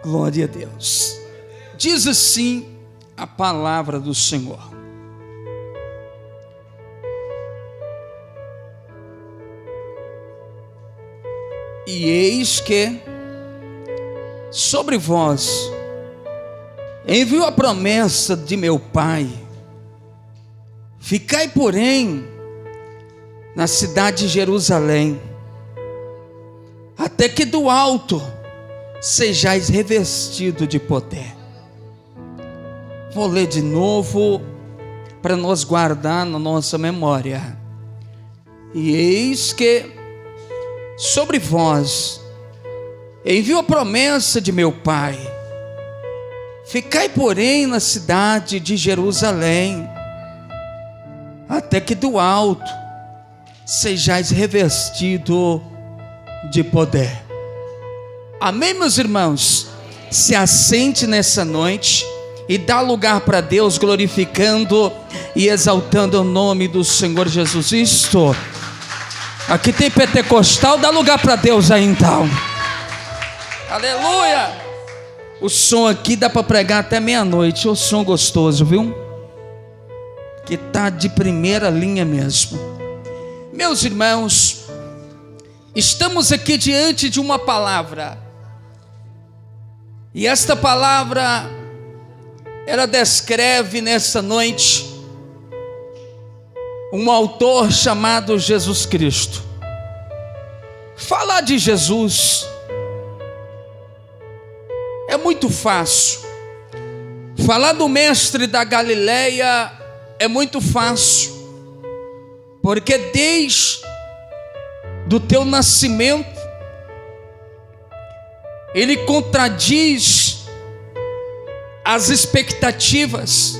Glória a Deus. Diz assim a palavra do Senhor: e eis que sobre vós envio a promessa de meu Pai. Ficai, porém, na cidade de Jerusalém, até que do alto sejais revestido de poder. Vou ler de novo para nós guardar na nossa memória. E eis que sobre vós envio a promessa de meu Pai. Ficai, porém, na cidade de Jerusalém, até que do alto sejais revestido de poder. Amém, meus irmãos? Se assente nessa noite e dá lugar para Deus, glorificando e exaltando o nome do Senhor Jesus Cristo. Aqui tem pentecostal, dá lugar para Deus aí então. Aleluia! O som aqui dá para pregar até meia-noite. O som gostoso, viu? Que tá de primeira linha mesmo. Meus irmãos, estamos aqui diante de uma palavra. E esta palavra, ela descreve nessa noite um autor chamado Jesus Cristo. Falar de Jesus é muito fácil. Falar do mestre da Galileia é muito fácil, porque desde do teu nascimento ele contradiz as expectativas.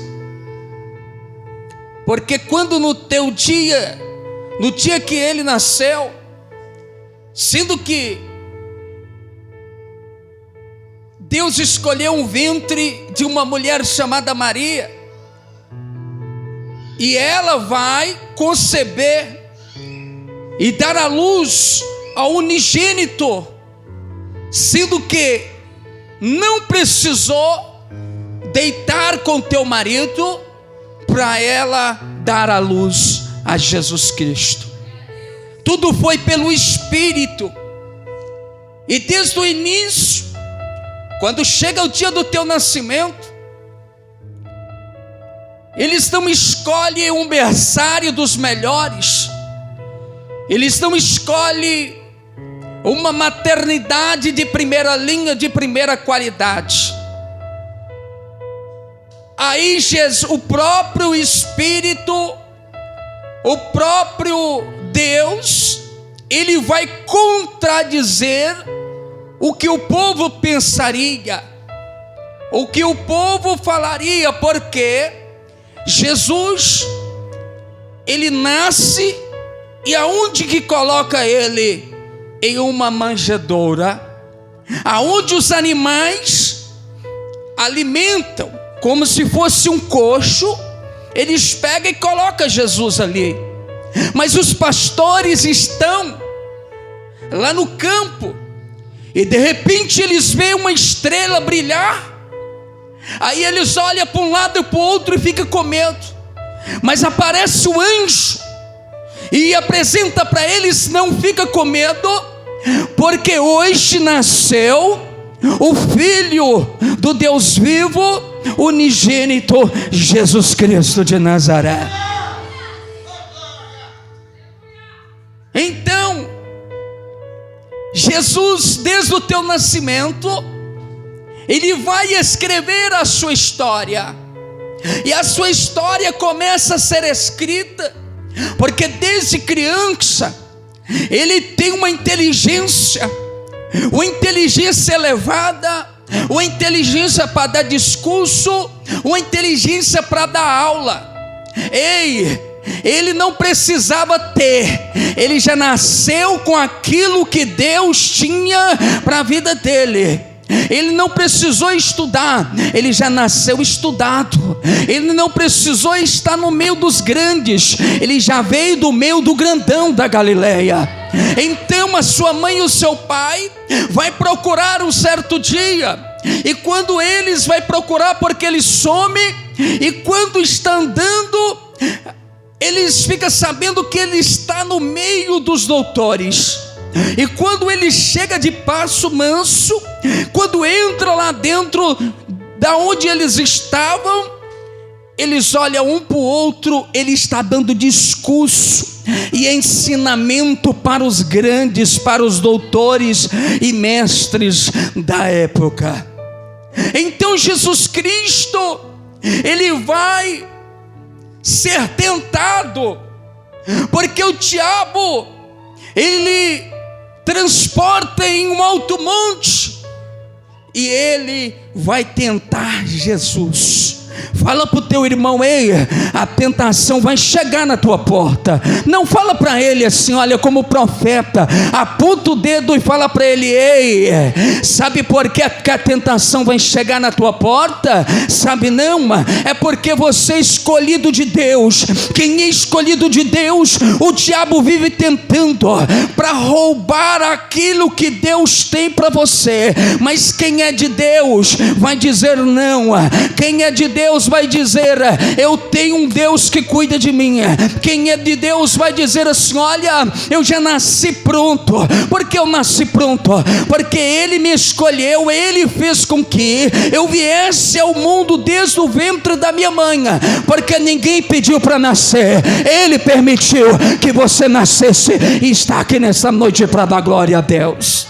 Porque quando no teu dia, no dia que ele nasceu, sendo que Deus escolheu um ventre de uma mulher chamada Maria, e ela vai conceber e dar à luz ao unigênito, sendo que não precisou deitar com teu marido para ela dar à luz a Jesus Cristo. Tudo foi pelo Espírito. E desde o início, quando chega o dia do teu nascimento, eles não escolhem um berçário dos melhores, eles não escolhem uma maternidade de primeira linha, de primeira qualidade. Aí Jesus, o próprio Espírito, o próprio Deus, ele vai contradizer o que o povo pensaria, o que o povo falaria, porque Jesus, ele nasce, e aonde que coloca ele? Em uma manjedoura, aonde os animais alimentam, como se fosse um coxo, eles pegam e colocam Jesus ali. Mas os pastores estão lá no campo, e de repente eles veem uma estrela brilhar. Aí eles olham para um lado e para o outro e ficam com medo. Mas aparece o anjo e apresenta para eles: não fica com medo, porque hoje nasceu o Filho do Deus vivo, unigênito, Jesus Cristo de Nazaré. Então, Jesus, desde o teu nascimento, ele vai escrever a sua história. E a sua história começa a ser escrita, porque desde criança, ele tem uma inteligência elevada, uma inteligência para dar discurso, uma inteligência para dar aula. Ele não precisava ter, ele já nasceu com aquilo que Deus tinha para a vida dele. Ele não precisou estudar, ele já nasceu estudado. Ele não precisou estar no meio dos grandes, ele já veio do meio do grandão da Galileia. Então a sua mãe e o seu pai vai procurar um certo dia e quando eles vai procurar, porque ele some, e quando está andando, eles ficam sabendo que ele está no meio dos doutores. E quando ele chega de passo manso, quando entra lá dentro da onde eles estavam, eles olham um para o outro. Ele está dando discurso e ensinamento para os grandes, para os doutores e mestres da época. Então Jesus Cristo, ele vai ser tentado, porque o diabo, ele transporta em um alto monte, e ele vai tentar Jesus. Fala para o teu irmão: ei, a tentação vai chegar na tua porta. Não fala para ele assim, olha, como profeta, aponta o dedo e fala para ele: ei, sabe por que a tentação vai chegar na tua porta? Sabe não? É porque você é escolhido de Deus. Quem é escolhido de Deus, o diabo vive tentando para roubar aquilo que Deus tem para você. Mas quem é de Deus vai dizer não. Quem é de Deus vai dizer: eu tenho um Deus que cuida de mim. Quem é de Deus vai dizer assim: olha, eu já nasci pronto. Porque eu nasci pronto? Porque Ele me escolheu, Ele fez com que eu viesse ao mundo desde o ventre da minha mãe. Porque ninguém pediu para nascer, Ele permitiu que você nascesse, e está aqui nessa noite para dar glória a Deus.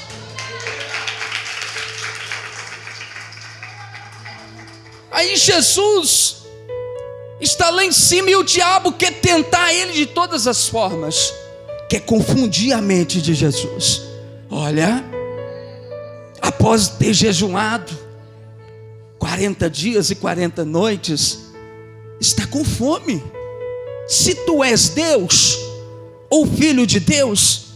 Aí Jesus está lá em cima, e o diabo quer tentar ele de todas as formas, quer confundir a mente de Jesus. Olha, após ter jejuado 40 dias e 40 noites, está com fome. Se tu és Deus, ou filho de Deus,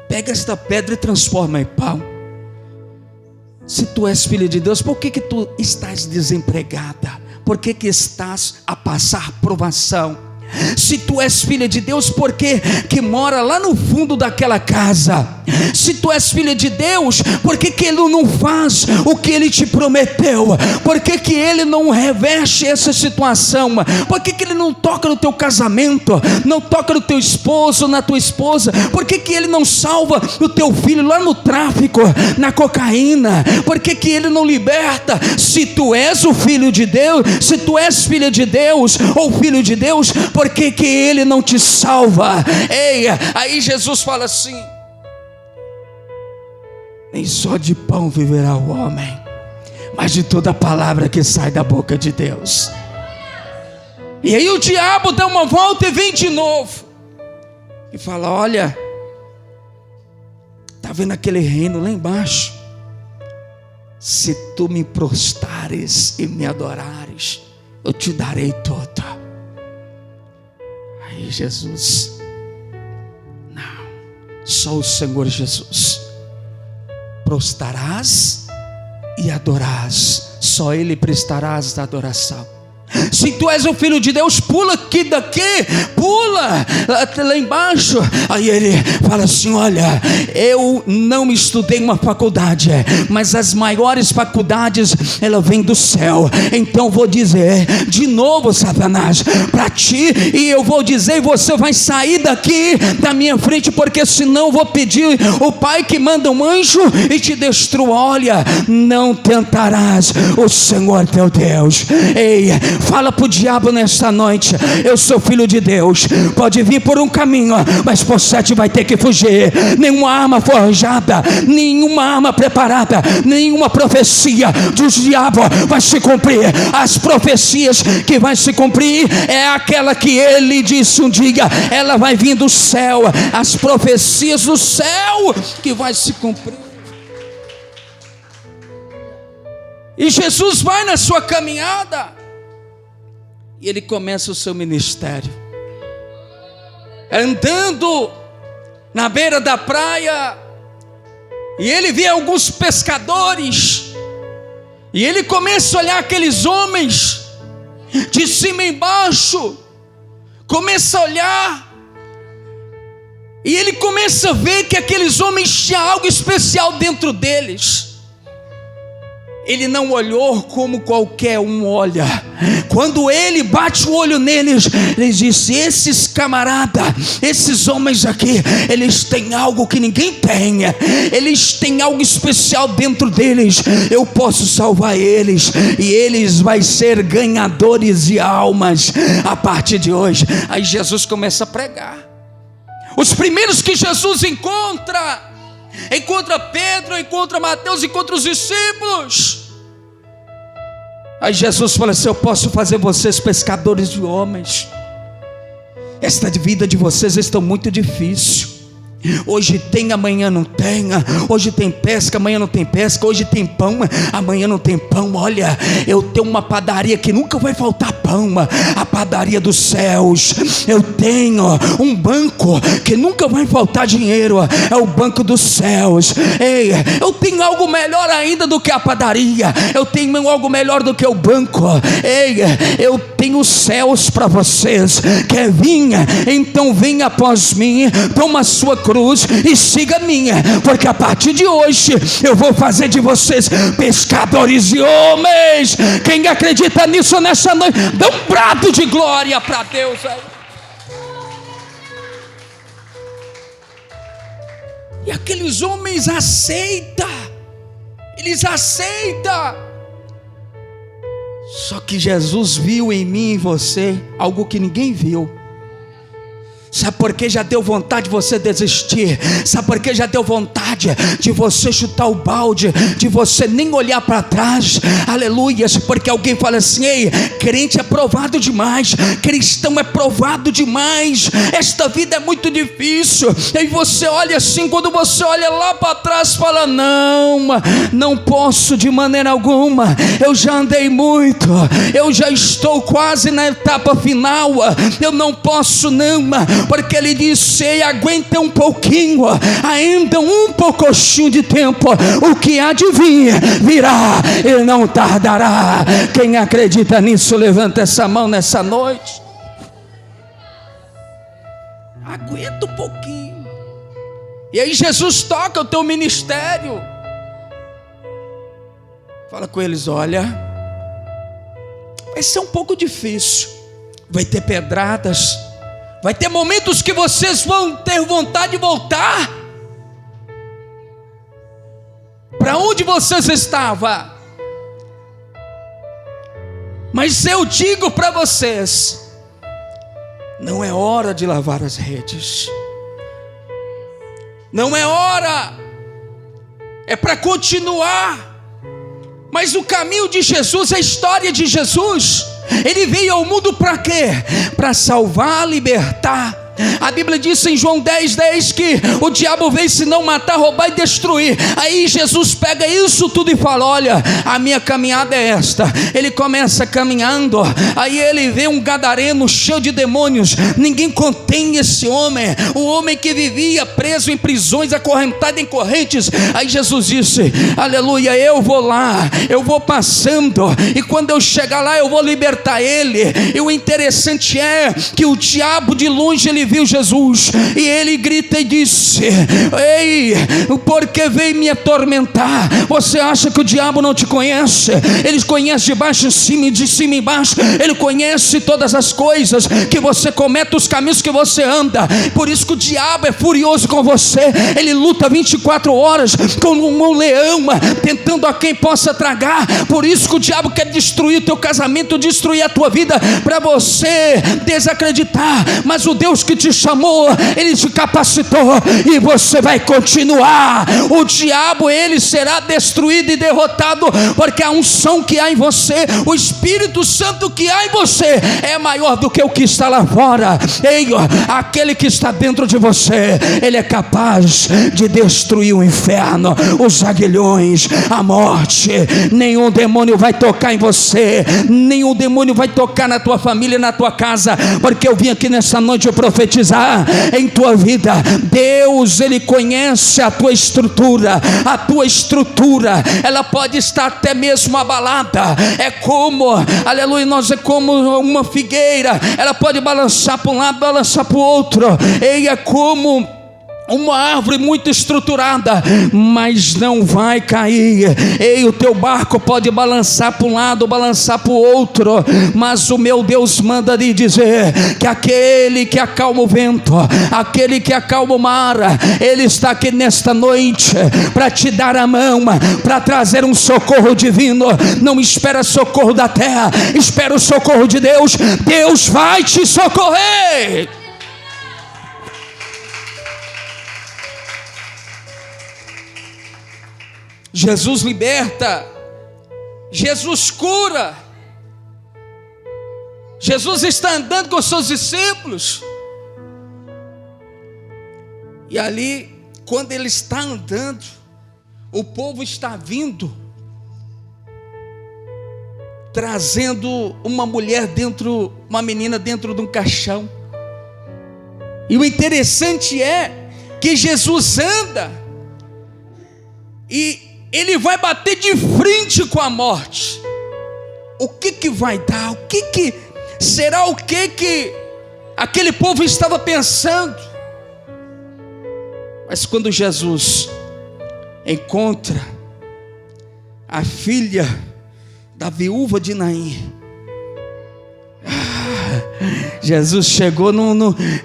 pega esta pedra e transforma em pão. Se tu és filho de Deus, por que tu estás desempregada? Por que estás a passar provação? Se tu és filha de Deus, por que mora lá no fundo daquela casa? Se tu és filha de Deus, por que Ele não faz o que Ele te prometeu? Por que Ele não reveste essa situação? Por que Ele não toca no teu casamento? Não toca no teu esposo, na tua esposa? Por que Ele não salva o teu filho lá no tráfico, na cocaína? Por que Ele não liberta? Se tu és o filho de Deus, se tu és filha de Deus ou filho de Deus, por que Ele não te salva? Ei, aí Jesus fala assim: nem só de pão viverá o homem, mas de toda a palavra que sai da boca de Deus. E aí o diabo dá uma volta e vem de novo e fala: olha, está vendo aquele reino lá embaixo? Se tu me prostrares e me adorares, eu te darei tudo. Aí Jesus: não, só o Senhor Jesus. Prostrarás e adorarás, só Ele prestarás a adoração. Se tu és o filho de Deus, pula aqui daqui, pula lá embaixo. Aí ele fala assim: olha, eu não estudei uma faculdade, mas as maiores faculdades, ela vem do céu. Então vou dizer de novo, Satanás, para ti, e eu vou dizer, e você vai sair daqui da minha frente, porque senão eu vou pedir o Pai que manda um anjo e te destrua. Olha, não tentarás o Senhor teu Deus. Ei, fala para o diabo nesta noite: eu sou filho de Deus. Pode vir por um caminho, mas por 7 vai ter que fugir. Nenhuma arma forjada, nenhuma arma preparada, nenhuma profecia do diabo vai se cumprir. As profecias que vai se cumprir é aquela que ele disse um dia, ela vai vir do céu. As profecias do céu que vai se cumprir. E Jesus vai na sua caminhada, e ele começa o seu ministério, andando na beira da praia, e ele vê alguns pescadores, e ele começa a olhar aqueles homens, de cima e embaixo, começa a olhar, e ele começa a ver que aqueles homens tinham algo especial dentro deles. Ele não olhou como qualquer um olha. Quando ele bate o olho neles, ele disse: esses camaradas, esses homens aqui, eles têm algo que ninguém tem. Eles têm algo especial dentro deles. Eu posso salvar eles, e eles vão ser ganhadores de almas a partir de hoje. Aí Jesus começa a pregar. Os primeiros que Jesus encontra Pedro, encontra Mateus, encontra os discípulos. Aí Jesus fala assim: eu posso fazer vocês pescadores de homens. Esta vida de vocês está muito difícil. Hoje tem, amanhã não tem. Hoje tem pesca, amanhã não tem pesca. Hoje tem pão, amanhã não tem pão. Olha, eu tenho uma padaria que nunca vai faltar pão, a padaria dos céus. Eu tenho um banco que nunca vai faltar dinheiro, é o banco dos céus. Ei, eu tenho algo melhor ainda do que a padaria. Eu tenho algo melhor do que o banco. Ei, eu tenho os céus para vocês. Quer vir? Então venha após mim, toma a sua cruz e siga a minha, porque a partir de hoje eu vou fazer de vocês pescadores de homens. Quem acredita nisso nessa noite, dá um brado de glória para Deus aí. E aqueles homens aceitam. Eles aceitam. Só que Jesus viu em mim e em você algo que ninguém viu. Sabe por que já deu vontade de você desistir? Sabe por que já deu vontade de você chutar o balde, de você nem olhar para trás? Aleluia. Porque alguém fala assim: ei, crente é provado demais, cristão é provado demais, esta vida é muito difícil. E você olha assim, quando você olha lá para trás, fala: não posso de maneira alguma, eu já andei muito, eu já estou quase na etapa final, eu não posso não. Porque ele disse: ei, aguenta um pouquinho, ainda um pouquinho de tempo, o que há de vir, virá e não tardará. Quem acredita nisso, levanta essa mão nessa noite. Aguenta um pouquinho. E aí Jesus toca o teu ministério, fala com eles: olha, vai ser um pouco difícil, vai ter pedradas, vai ter momentos que vocês vão ter vontade de voltar para onde vocês estavam. Mas eu digo para vocês: não é hora de lavar as redes. Não é hora. É para continuar. Mas o caminho de Jesus, a história de Jesus, ele veio ao mundo para quê? Para salvar, libertar. A Bíblia diz em João 10:10 que o diabo veio senão matar, roubar e destruir. Aí Jesus pega isso tudo e fala: olha, a minha caminhada é esta. Ele começa caminhando, aí ele vê um gadareno cheio de demônios. Ninguém contém esse homem, o homem que vivia preso em prisões, acorrentado em correntes. Aí Jesus disse: aleluia, eu vou lá, eu vou passando, e quando eu chegar lá eu vou libertar ele. E o interessante é que o diabo de longe ele viu Jesus, e ele grita e disse: ei, porque veio me atormentar? Você acha que o diabo não te conhece? Ele conhece de baixo em cima e de cima embaixo. Ele conhece todas as coisas que você comete, os caminhos que você anda. Por isso que o diabo é furioso com você. Ele luta 24 horas como um leão, tentando a quem possa tragar. Por isso que o diabo quer destruir o teu casamento, destruir a tua vida, para você desacreditar. Mas o Deus que te chamou, ele te capacitou, e você vai continuar. O diabo, ele será destruído e derrotado, porque a unção que há em você, o Espírito Santo que há em você, é maior do que o que está lá fora. Ei, aquele que está dentro de você, ele é capaz de destruir o inferno, os aguilhões, a morte. Nenhum demônio vai tocar em você, nenhum demônio vai tocar na tua família, na tua casa, porque eu vim aqui nessa noite profetizar em tua vida. Deus, ele conhece a tua estrutura. A tua estrutura, ela pode estar até mesmo abalada. É como, aleluia, nós é como uma figueira, ela pode balançar para um lado, balançar para o outro. E é como uma árvore muito estruturada, mas não vai cair. Ei, o teu barco pode balançar para um lado, balançar para o outro, mas o meu Deus manda lhe dizer que aquele que acalma o vento, aquele que acalma o mar, Ele está aqui nesta noite para te dar a mão, para trazer um socorro divino. Não espera socorro da terra, espera o socorro de Deus. Deus vai te socorrer. Jesus liberta, Jesus cura. Jesus está andando com os seus discípulos, e ali, quando Ele está andando, o povo está vindo, trazendo uma menina dentro de um caixão. E o interessante é que Jesus anda e Ele vai bater de frente com a morte. O que vai dar? O que será? O que aquele povo estava pensando? Mas quando Jesus encontra a filha da viúva de Naim, Jesus chegou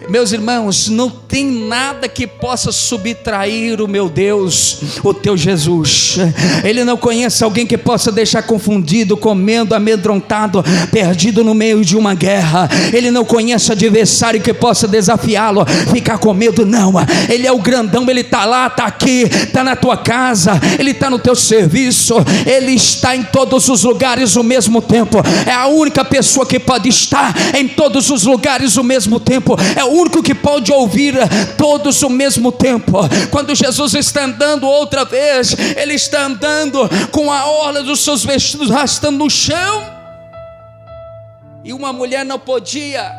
meus irmãos, não tem nada que possa subtrair o meu Deus, o teu Jesus. Ele não conhece alguém que possa deixar confundido, com medo, amedrontado, perdido no meio de uma guerra. Ele não conhece adversário que possa desafiá-lo, ficar com medo, não. Ele é o grandão, Ele está lá, está aqui, está na tua casa, Ele está no teu serviço, Ele está em todos os lugares ao mesmo tempo. É a única pessoa que pode estar em todos os lugares ao mesmo tempo, é o único que pode ouvir todos ao mesmo tempo. Quando Jesus está andando outra vez, Ele está andando com a orla dos seus vestidos arrastando no chão, e uma mulher não podia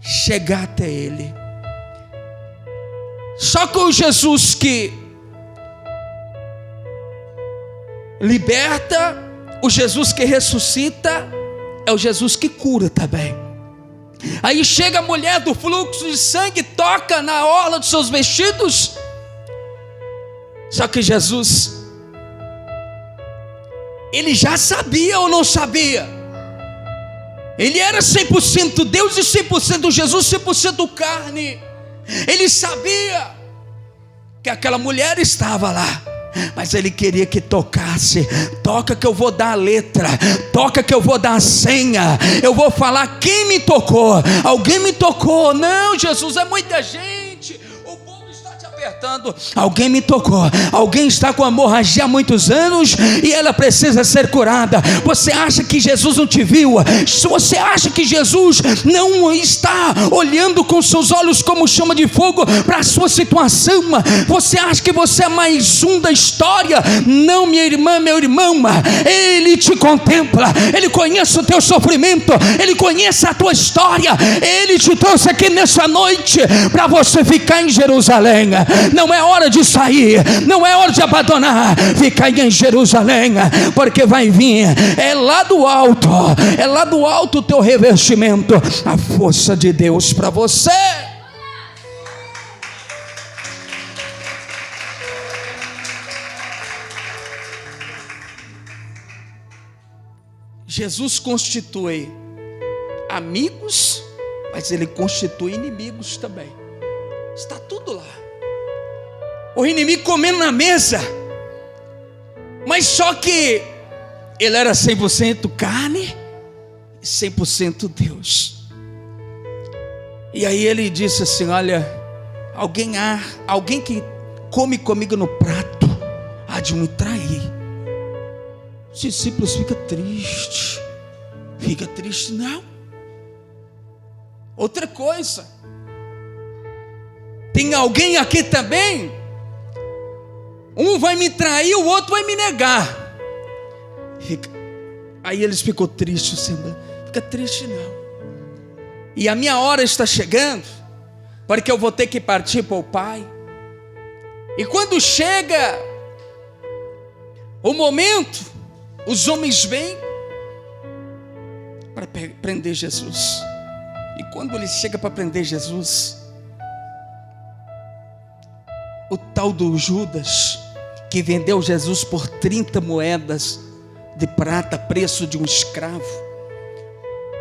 chegar até Ele. Só que o Jesus que liberta, o Jesus que ressuscita, é o Jesus que cura também. Aí chega a mulher do fluxo de sangue, toca na orla dos seus vestidos. Só que Jesus, Ele já sabia ou não sabia? Ele era 100% Deus e 100% Jesus, 100% carne. Ele sabia que aquela mulher estava lá, mas Ele queria que tocasse. Toca que eu vou dar a letra, toca que eu vou dar a senha, eu vou falar quem me tocou. Alguém me tocou. Não, Jesus, é muita gente, o povo está te apertando. Alguém me tocou. Alguém está com hemorragia há muitos anos e ela precisa ser curada. Você acha que Jesus não te viu? Você acha que Jesus não está olhando com seus olhos como chama de fogo para a sua situação? Você acha que você é mais um da história? Não, minha irmã, meu irmão, Ele te contempla, Ele conhece o teu sofrimento, Ele conhece a tua história. Ele te trouxe aqui nessa noite para você ficar em Jerusalém. Não é hora de sair, não é hora de abandonar. Fica aí em Jerusalém, porque vai vir, é lá do alto o teu revestimento, a força de Deus para você. Jesus constitui amigos, mas Ele constitui inimigos também. Está tudo lá. O inimigo comendo na mesa, mas só que Ele era 100% carne e 100% Deus. E aí Ele disse assim: olha, alguém que come comigo no prato há de me trair. Os discípulos ficam tristes. Fica triste, não. Outra coisa, tem alguém aqui também, um vai me trair, o outro vai me negar. Aí eles ficam tristes. Fica triste não. E a minha hora está chegando, porque eu vou ter que partir para o Pai. E quando chega o momento, os homens vêm para prender Jesus. E quando ele chega para prender Jesus, o tal do Judas, que vendeu Jesus por 30 moedas de prata, preço de um escravo,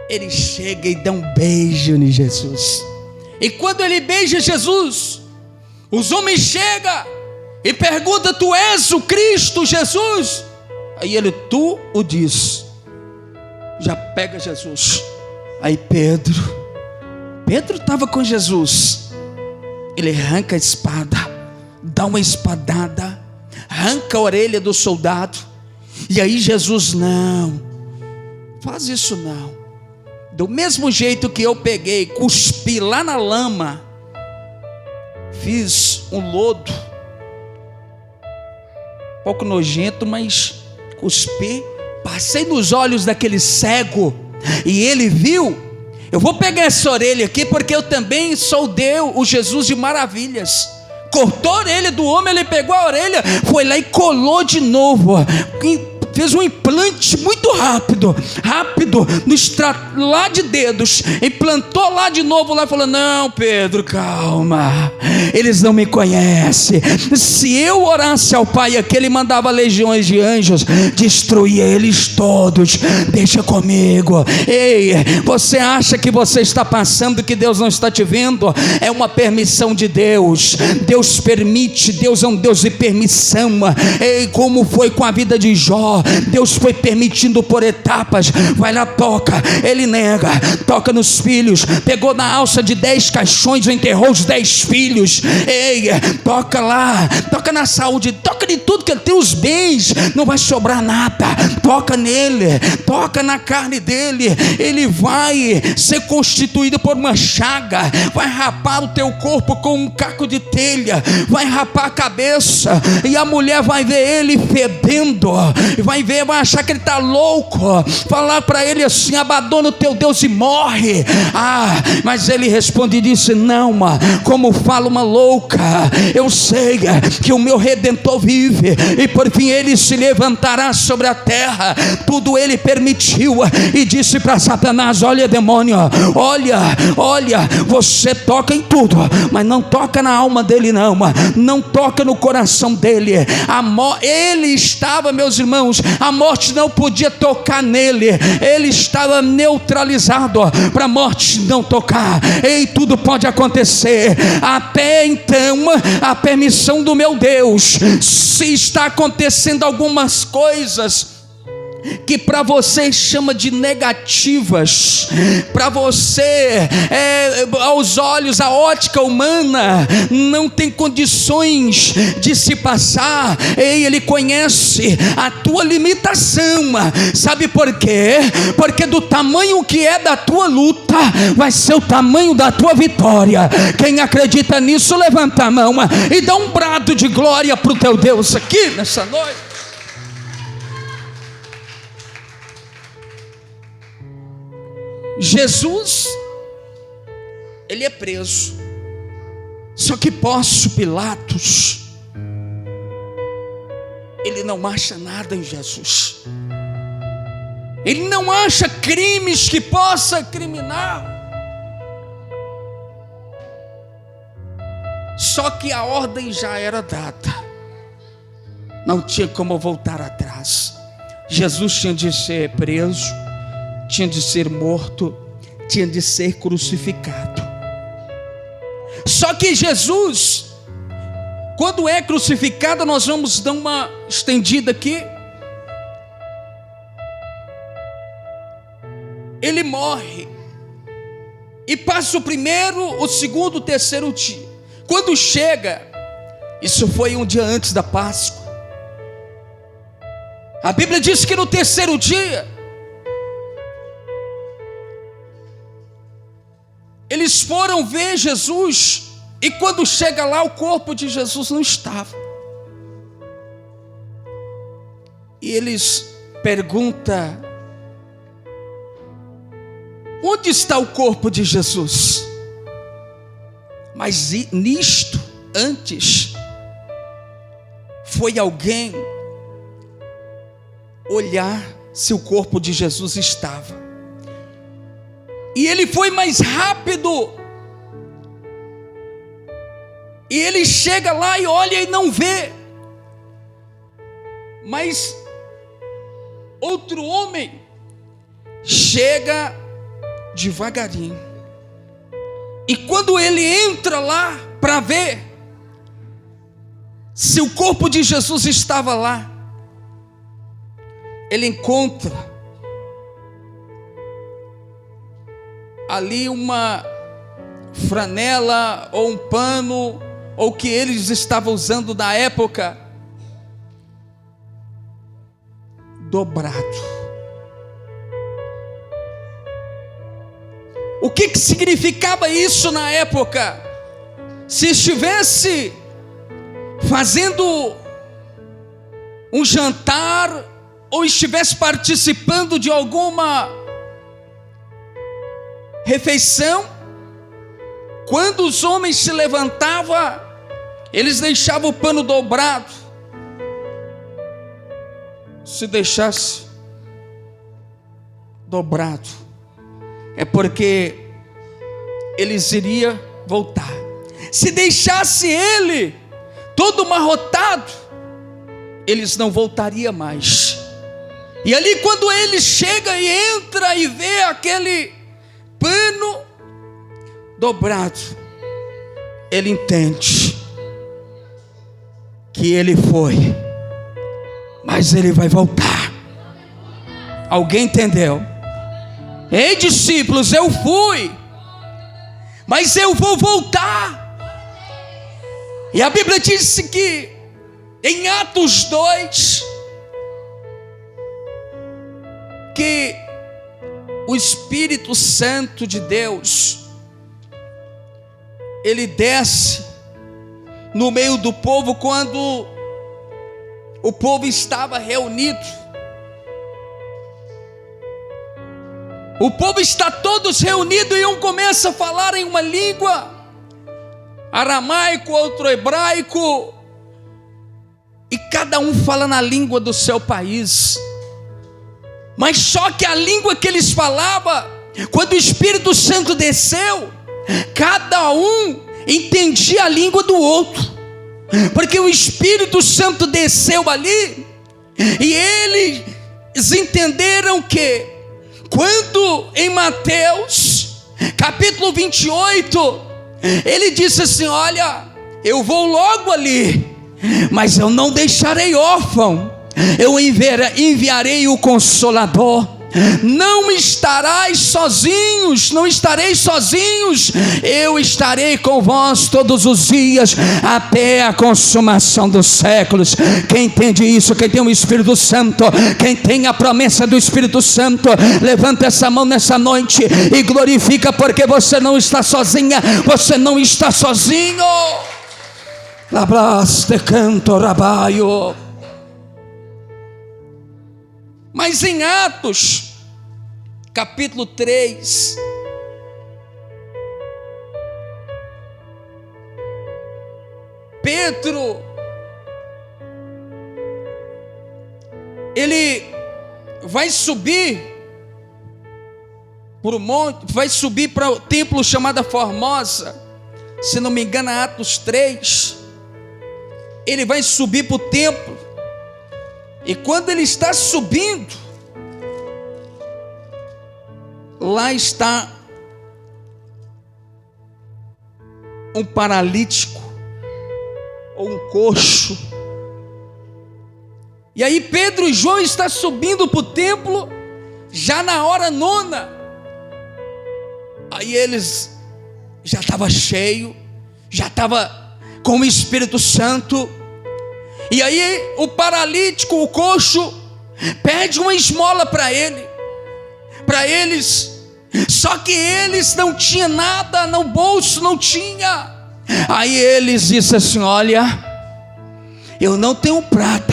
ele chega e dá um beijo em Jesus. E quando ele beija Jesus, os homens chegam e perguntam: tu és o Cristo, Jesus? Aí ele: tu o diz. Já pega Jesus. Aí Pedro estava com Jesus. Ele arranca a espada, dá uma espadada, arranca a orelha do soldado. E aí Jesus: não, faz isso não. Do mesmo jeito que eu peguei, cuspi lá na lama, fiz um lodo, um pouco nojento, mas cuspi, passei nos olhos daquele cego, e ele viu. Eu vou pegar essa orelha aqui, porque eu também sou Deus, o Jesus de maravilhas. Cortou a orelha do homem, ele pegou a orelha, foi lá e colou de novo, fez um implante muito rápido, no estralar de dedos, implantou lá de novo, lá falou: não, Pedro, calma, eles não me conhecem. Se eu orasse ao Pai aqui, ele mandava legiões de anjos, destruía eles todos. Deixa comigo. Ei, você acha que você está passando, que Deus não está te vendo? É uma permissão de Deus. Deus permite, Deus é um Deus de permissão. Ei, como foi com a vida de Jó, Deus foi permitindo por etapas. Vai lá, toca, ele nega, toca nos filhos, pegou na alça de 10 caixões, enterrou os 10 filhos. Ei, toca lá, toca na saúde, toca de tudo que ele tem, os bens, não vai sobrar nada. Toca nele, toca na carne dele. Ele vai ser constituído por uma chaga, vai rapar o teu corpo com um caco de telha, vai rapar a cabeça, e a mulher vai ver ele fedendo, vai achar que ele está louco, falar para ele assim: abandona o teu Deus e morre. Mas ele responde e disse: não, como fala uma louca, eu sei que o meu Redentor vive, e por fim ele se levantará sobre a terra. Tudo ele permitiu, e disse para Satanás: olha, demônio, olha, você toca em tudo, mas não toca na alma dele, não toca no coração dele. Ele estava, meus irmãos, a morte não podia tocar nele, ele estava neutralizado para a morte não tocar. Ei, tudo pode acontecer, até então a permissão do meu Deus. Se está acontecendo algumas coisas que para você chama de negativas, para você aos olhos, a ótica humana não tem condições de se passar. Ei, ele conhece a tua limitação. Sabe por quê? Porque do tamanho que é da tua luta, vai ser o tamanho da tua vitória. Quem acredita nisso, levanta a mão e dá um brado de glória para o teu Deus aqui nessa noite. Jesus, ele é preso. Só que Pôncio Pilatos, ele não acha nada em Jesus. Ele não acha crimes que possa criminar. Só que a ordem já era dada, não tinha como voltar atrás. Jesus tinha de ser preso, tinha de ser morto, tinha de ser crucificado. Só que Jesus, quando é crucificado, nós vamos dar uma estendida aqui, ele morre e passa o primeiro, o segundo, o terceiro dia. Quando chega, isso foi um dia antes da Páscoa, a Bíblia diz que no terceiro dia eles foram ver Jesus, e quando chega lá, o corpo de Jesus não estava. E eles perguntam: onde está o corpo de Jesus? Mas nisto, antes, foi alguém olhar se o corpo de Jesus estava. E ele foi mais rápido E ele chega lá e olha e não vê. Mas outro homem chega devagarinho. E quando ele entra lá para ver se o corpo de Jesus estava lá, ele encontra ali uma franela ou um pano, ou que eles estavam usando na época, dobrado. O que significava isso na época? Se estivesse fazendo um jantar, ou estivesse participando de alguma refeição, quando os homens se levantavam, eles deixavam o pano dobrado. Se deixasse dobrado, é porque eles iriam voltar. Se deixasse ele todo amarrotado, eles não voltariam mais. E ali, quando ele chega e entra e vê aquele pano dobrado, ele entende que ele foi, mas ele vai voltar. Alguém entendeu? Ei, discípulos, eu fui, mas eu vou voltar. E a Bíblia disse que em Atos 2, que o Espírito Santo de Deus, ele desce no meio do povo quando o povo estava reunido. O povo está todos reunidos e um começa a falar em uma língua, aramaico, outro hebraico, e cada um fala na língua do seu país. Mas só que a língua que eles falavam, quando o Espírito Santo desceu, cada um entendia a língua do outro, porque o Espírito Santo desceu ali, e eles entenderam que, quando em Mateus capítulo 28, ele disse assim: olha, eu vou logo ali, mas eu não deixarei órfão, eu enviarei o Consolador. Não estarás sozinhos, não estareis sozinhos, eu estarei com vós todos os dias, até a consumação dos séculos. Quem entende isso, quem tem o Espírito Santo, quem tem a promessa do Espírito Santo, levanta essa mão nessa noite e glorifica, porque você não está sozinha, você não está sozinho. Labraste canto rabaio. Mas em Atos, capítulo 3, Pedro, ele vai subir para o monte, vai subir para o templo chamado Formosa, se não me engano, Atos 3, ele vai subir para o templo. E quando ele está subindo, lá está um paralítico, ou um coxo. E aí Pedro e João estão subindo para o templo, já na hora nona. Aí eles já estavam cheios, já estavam com o Espírito Santo. E aí o paralítico, o coxo, pede uma esmola para eles, só que eles não tinham nada no bolso, não tinha. Aí eles disseram assim: olha, eu não tenho prata,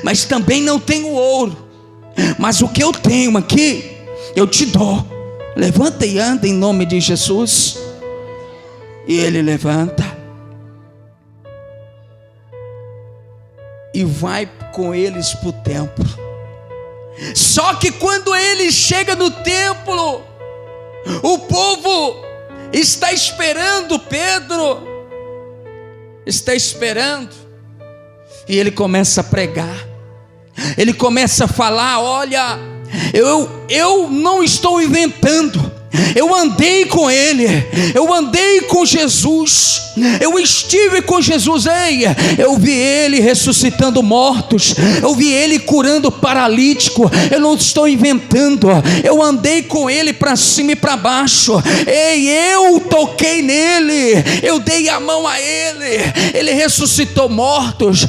mas também não tenho ouro, mas o que eu tenho aqui, eu te dou. Levanta e anda em nome de Jesus. E ele levanta e vai com eles para o templo. Só que quando ele chega no templo, o povo está esperando Pedro, está esperando. E ele começa a pregar, ele começa a falar: olha, eu não estou inventando, eu andei com ele, eu andei com Jesus, eu estive com Jesus, eu vi ele ressuscitando mortos, eu vi ele curando paralítico, eu não estou inventando, eu andei com ele para cima e para baixo, eu toquei nele, eu dei a mão a ele ressuscitou mortos,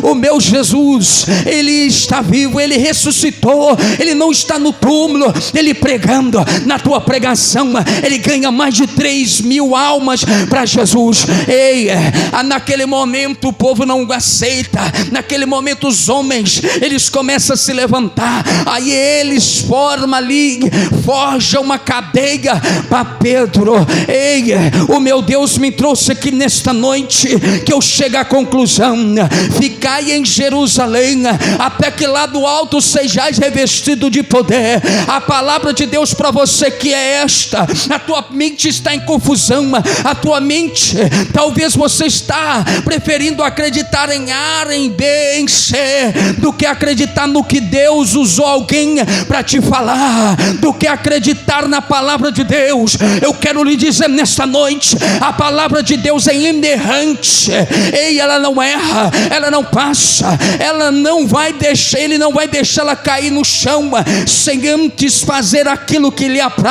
o meu Jesus, ele está vivo, ele ressuscitou, ele não está no túmulo. Ele pregando, na tua pregação, ele ganha mais de 3.000 almas para Jesus. Naquele momento o povo não aceita, naquele momento os homens, eles começam a se levantar, aí eles forjam uma cadeia para Pedro. O meu Deus me trouxe aqui nesta noite, que eu chegue à conclusão: ficai em Jerusalém, até que lá do alto sejais revestido de poder. A palavra de Deus para você que é esta: a tua mente está em confusão, a tua mente, talvez você está preferindo acreditar em A, em B, em C, do que acreditar no que Deus usou alguém para te falar, do que acreditar na palavra de Deus. Eu quero lhe dizer nesta noite: a palavra de Deus é inerrante, ela não erra, ela não passa, ela não vai deixar, ele não vai deixar ela cair no chão sem antes fazer aquilo que lhe apraz.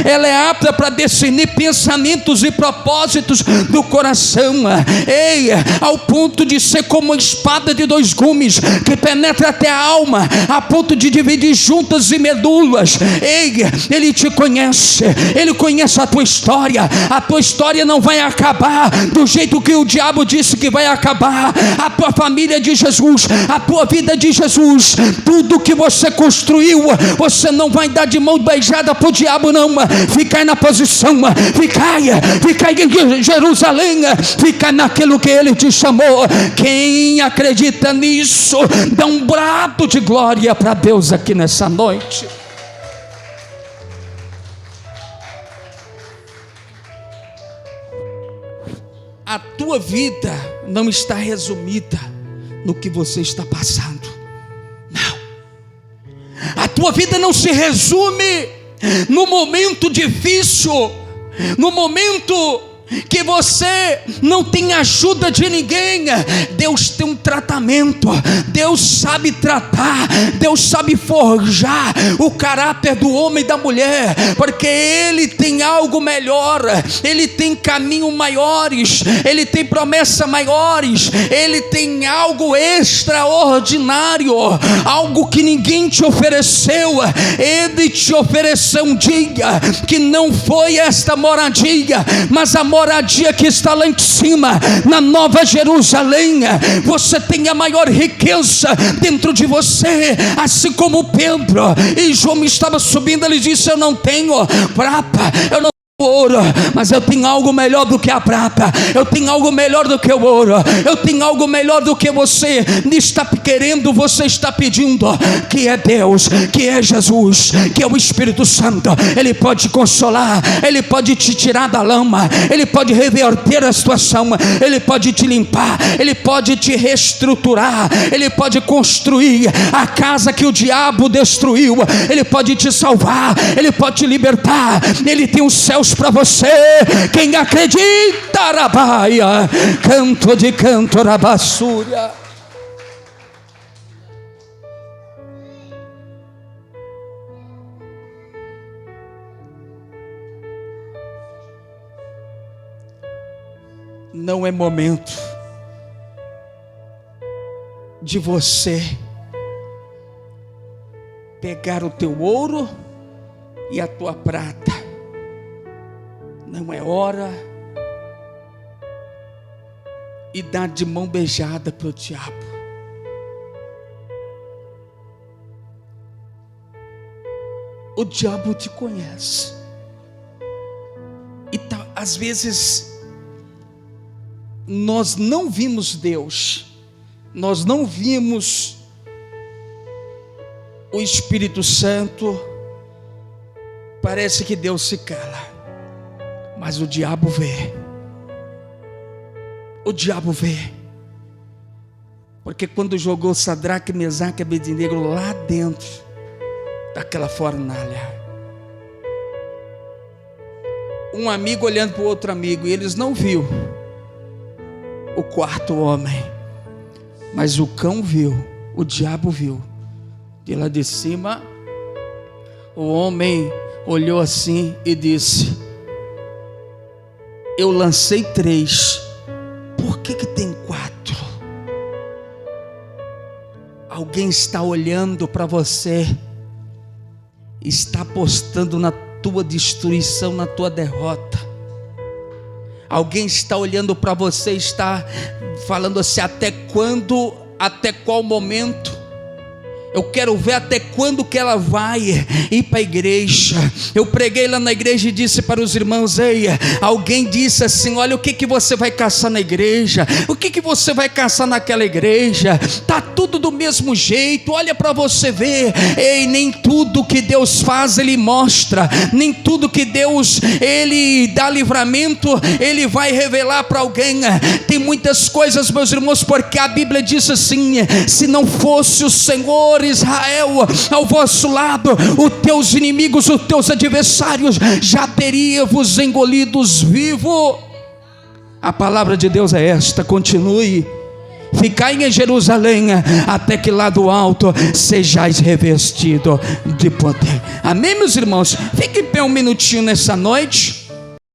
Ela é apta para discernir pensamentos e propósitos do coração, ao ponto de ser como uma espada de 2 gumes, que penetra até a alma, a ponto de dividir juntas e medulas. Ele te conhece, ele conhece a tua história não vai acabar do jeito que o diabo disse que vai acabar. A tua família de Jesus, a tua vida de Jesus, tudo que você construiu, você não vai dar de mão beijada para o diabo, não. Ficai na posição, ficai em Jerusalém, ficai naquilo que ele te chamou. Quem acredita nisso, dá um brado de glória para Deus aqui nessa noite. A tua vida não está resumida no que você está passando, não. A tua vida não se resume no momento difícil, no momento que você não tem ajuda de ninguém. Deus tem um tratamento, Deus sabe tratar, Deus sabe forjar o caráter do homem e da mulher, porque Ele tem algo melhor, Ele tem caminhos maiores, Ele tem promessas maiores, Ele tem algo extraordinário, algo que ninguém te ofereceu. Ele te ofereceu um dia que não foi esta moradia, mas a moradia que está lá em cima, na Nova Jerusalém. Você tem a maior riqueza dentro de você, assim como Pedro e João estava subindo. Ele disse: eu não tenho prata, eu não ouro, mas eu tenho algo melhor do que a prata, eu tenho algo melhor do que o ouro, eu tenho algo melhor do que você está querendo, você está pedindo, que é Deus, que é Jesus, que é o Espírito Santo. Ele pode te consolar, Ele pode te tirar da lama, Ele pode reverter a situação, Ele pode te limpar, Ele pode te reestruturar, Ele pode construir a casa que o diabo destruiu, Ele pode te salvar, Ele pode te libertar. Ele tem os céus para você. Quem acredita, arabaia, canto de canto, rabassúria. Não é momento de você pegar o teu ouro e a tua prata. Não é hora e dar de mão beijada para o diabo. O diabo te conhece. E às vezes nós não vimos Deus, nós não vimos o Espírito Santo. Parece que Deus se cala, mas o diabo vê. o diabo vê. Porque quando jogou Sadraque, Mesaque e Abednego lá dentro daquela fornalha, um amigo olhando para o outro amigo, e eles não viu o quarto homem, mas o cão viu, o diabo viu. De lá de cima, o homem olhou assim e disse: eu lancei 3, por que tem 4? Alguém está olhando para você, está apostando na tua destruição, na tua derrota. Alguém está olhando para você, está falando assim: até quando, até qual momento? Eu quero ver até quando que ela vai ir para a igreja. Eu preguei lá na igreja e disse para os irmãos: ei, alguém disse assim: olha, o que você vai caçar na igreja? O que você vai caçar naquela igreja? Está tudo do mesmo jeito, olha para você ver. Ei, nem tudo que Deus faz Ele mostra, nem tudo que Deus Ele dá livramento Ele vai revelar para alguém. Tem muitas coisas, meus irmãos, porque a Bíblia diz assim: se não fosse o Senhor Israel ao vosso lado, os teus inimigos, os teus adversários já teriam vos engolidos vivo. A palavra de Deus é esta: continue, ficai em Jerusalém, até que lá do alto sejais revestido de poder. Amém, meus irmãos? Fiquem em pé um minutinho nessa noite.